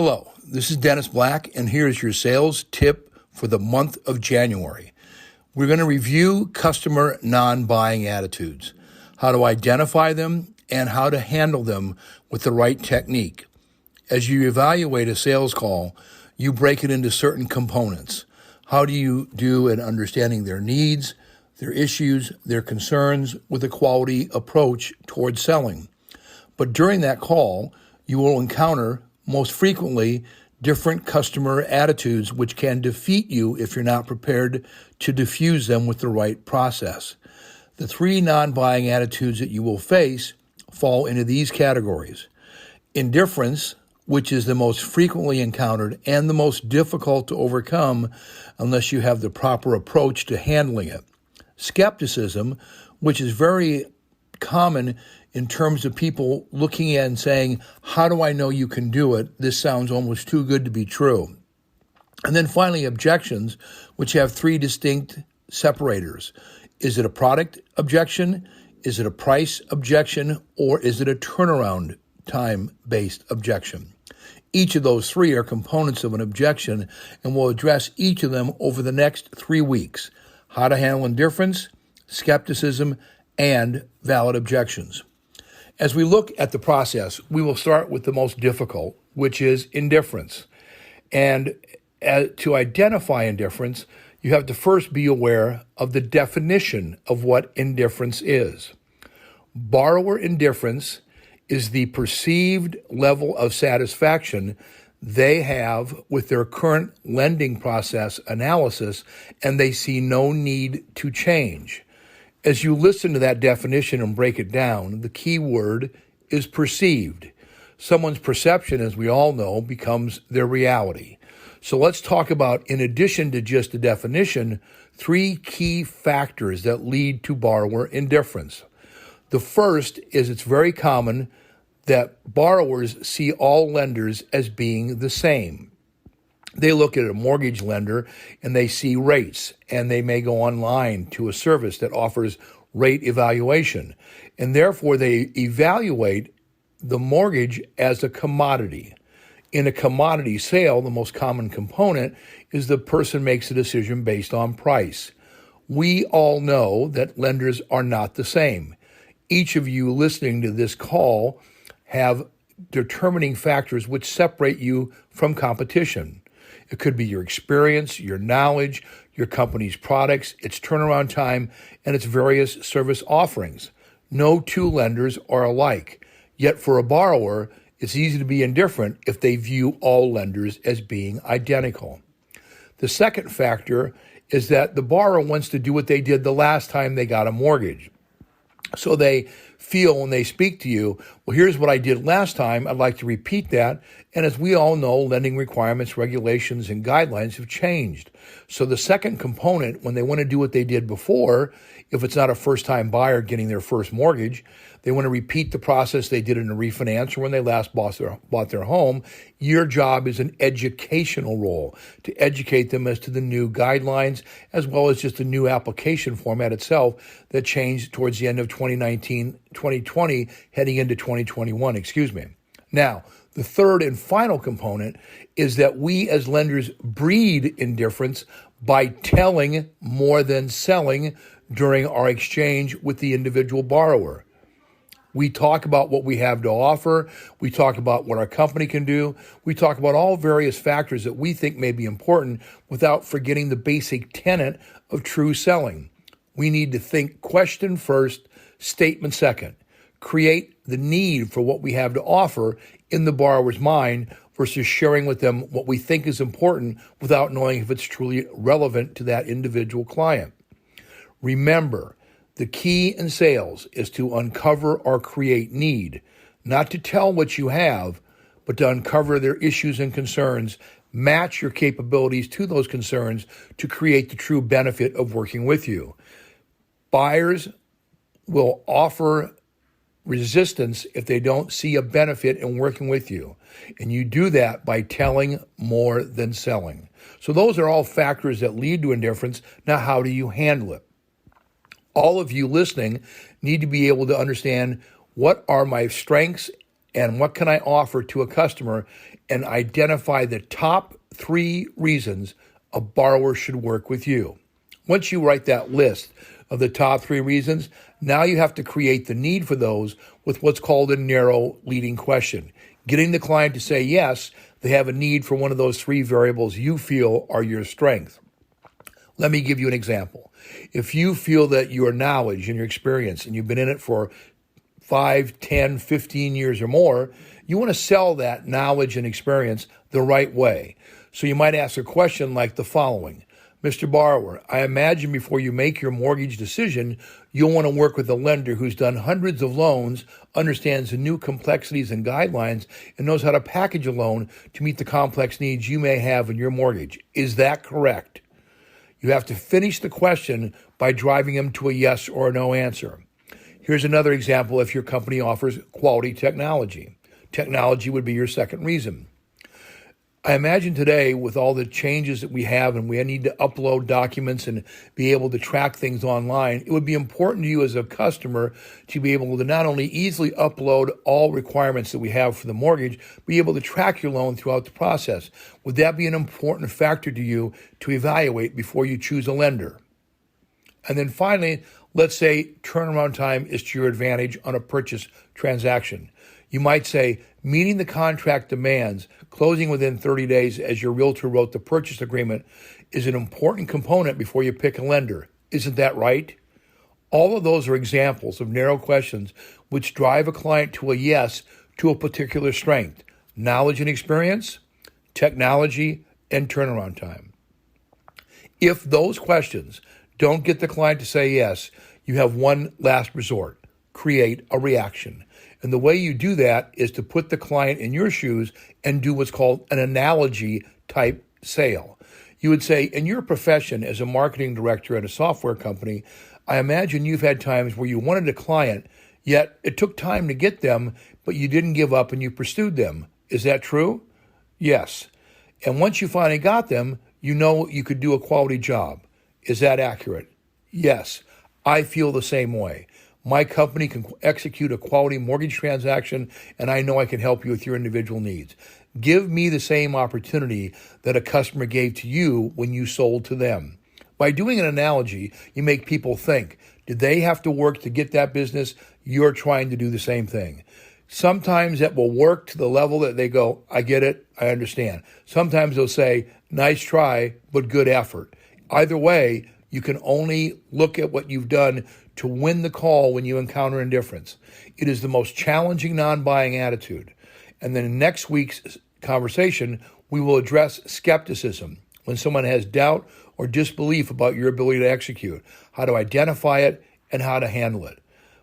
Hello, this is Dennis Black, and here's your sales tip for the month of January. We're going to review customer non-buying attitudes, how to identify them, and how to handle them with the right technique. As you evaluate a sales call, you break it into certain components. How do you do in understanding their needs, their issues, their concerns with a quality approach towards selling? But during that call, you will encounter most frequently different customer attitudes which can defeat you if you're not prepared to diffuse them with the right process. The three non-buying attitudes that you will face fall into these categories. Indifference, which is the most frequently encountered and the most difficult to overcome unless you have the proper approach to handling it. Skepticism, which is very common in terms of people looking at and saying, how do I know you can do it? This sounds almost too good to be true. And then finally, objections, which have three distinct separators. Is it a product objection? Is it a price objection? Or is it a turnaround time-based objection? Each of those three are components of an objection, and we'll address each of them over the next 3 weeks. How to handle indifference, skepticism, and valid objections. As we look at the process, we will start with the most difficult, which is indifference. And to identify indifference, you have to first be aware of the definition of what indifference is. Borrower indifference is the perceived level of satisfaction they have with their current lending process analysis, and they see no need to change. As you listen to that definition and break it down, the key word is perceived. Someone's perception, as we all know, becomes their reality. So let's talk about, in addition to just the definition, 3 key factors that lead to borrower indifference. The first is it's very common that borrowers see all lenders as being the same. They look at a mortgage lender and they see rates, and they may go online to a service that offers rate evaluation, and therefore they evaluate the mortgage as a commodity. In a commodity sale, the most common component is the person makes a decision based on price. We all know that lenders are not the same. Each of you listening to this call have determining factors which separate you from competition. It could be your experience, your knowledge, your company's products, its turnaround time, and its various service offerings. No two lenders are alike. Yet for a borrower, it's easy to be indifferent if they view all lenders as being identical. The second factor is that the borrower wants to do what they did the last time they got a mortgage. So they feel when they speak to you, well, here's what I did last time. I'd like to repeat that. And as we all know, lending requirements, regulations, and guidelines have changed. So the second component, when they want to do what they did before, if it's not a first-time buyer getting their first mortgage, they want to repeat the process they did in a refinance or when they last bought their home. Your job is an educational role to educate them as to the new guidelines, as well as just the new application format itself that changed towards the end of 2020, heading into 2021, Now, the third and final component is that we as lenders breed indifference by telling more than selling during our exchange with the individual borrower. We talk about what we have to offer. We talk about what our company can do. We talk about all various factors that we think may be important without forgetting the basic tenet of true selling. We need to think question first, statement second. Create the need for what we have to offer in the borrower's mind versus sharing with them what we think is important without knowing if it's truly relevant to that individual client. Remember, the key in sales is to uncover or create need, not to tell what you have, but to uncover their issues and concerns, match your capabilities to those concerns to create the true benefit of working with you. Buyers will offer resistance if they don't see a benefit in working with you. And you do that by telling more than selling. So those are all factors that lead to indifference. Now, how do you handle it? All of you listening need to be able to understand what are my strengths and what can I offer to a customer, and identify the top 3 reasons a borrower should work with you. Once you write that list of the top 3 reasons, now you have to create the need for those with what's called a narrow leading question. Getting the client to say yes, they have a need for one of those 3 variables you feel are your strength. Let me give you an example. If you feel that your knowledge and your experience, and you've been in it for 5, 10, 15 years or more, you want to sell that knowledge and experience the right way. So you might ask a question like the following. Mr. Borrower, I imagine before you make your mortgage decision, you'll want to work with a lender who's done hundreds of loans, understands the new complexities and guidelines, and knows how to package a loan to meet the complex needs you may have in your mortgage. Is that correct? You have to finish the question by driving them to a yes or a no answer. Here's another example if your company offers quality technology. Technology would be your second reason. I imagine today with all the changes that we have and we need to upload documents and be able to track things online, it would be important to you as a customer to be able to not only easily upload all requirements that we have for the mortgage, but be able to track your loan throughout the process. Would that be an important factor to you to evaluate before you choose a lender? And then finally, let's say turnaround time is to your advantage on a purchase transaction. You might say, meeting the contract demands, closing within 30 days as your realtor wrote the purchase agreement is an important component before you pick a lender. Isn't that right? All of those are examples of narrow questions which drive a client to a yes to a particular strength: knowledge and experience, technology, and turnaround time. If those questions don't get the client to say yes, you have one last resort: create a reaction. And the way you do that is to put the client in your shoes and do what's called an analogy type sale. You would say, in your profession as a marketing director at a software company, I imagine you've had times where you wanted a client, yet it took time to get them, but you didn't give up and you pursued them. Is that true? Yes. And once you finally got them, you know you could do a quality job. Is that accurate? Yes. I feel the same way. My company can execute a quality mortgage transaction, and I know I can help you with your individual needs. Give me the same opportunity that a customer gave to you when you sold to them. By doing an analogy, you make people think, did they have to work to get that business? You're trying to do the same thing. Sometimes that will work to the level that they go, I get it, I understand. Sometimes they'll say, nice try, but good effort. Either way, you can only look at what you've done to win the call when you encounter indifference. It is the most challenging non-buying attitude. And then in next week's conversation, we will address skepticism, when someone has doubt or disbelief about your ability to execute, how to identify it, and how to handle it.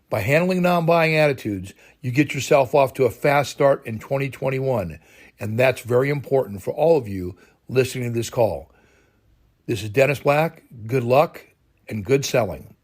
By handling non-buying attitudes, you get yourself off to a fast start in 2021, and that's very important for all of you listening to this call. This is Dennis Black. Good luck and good selling.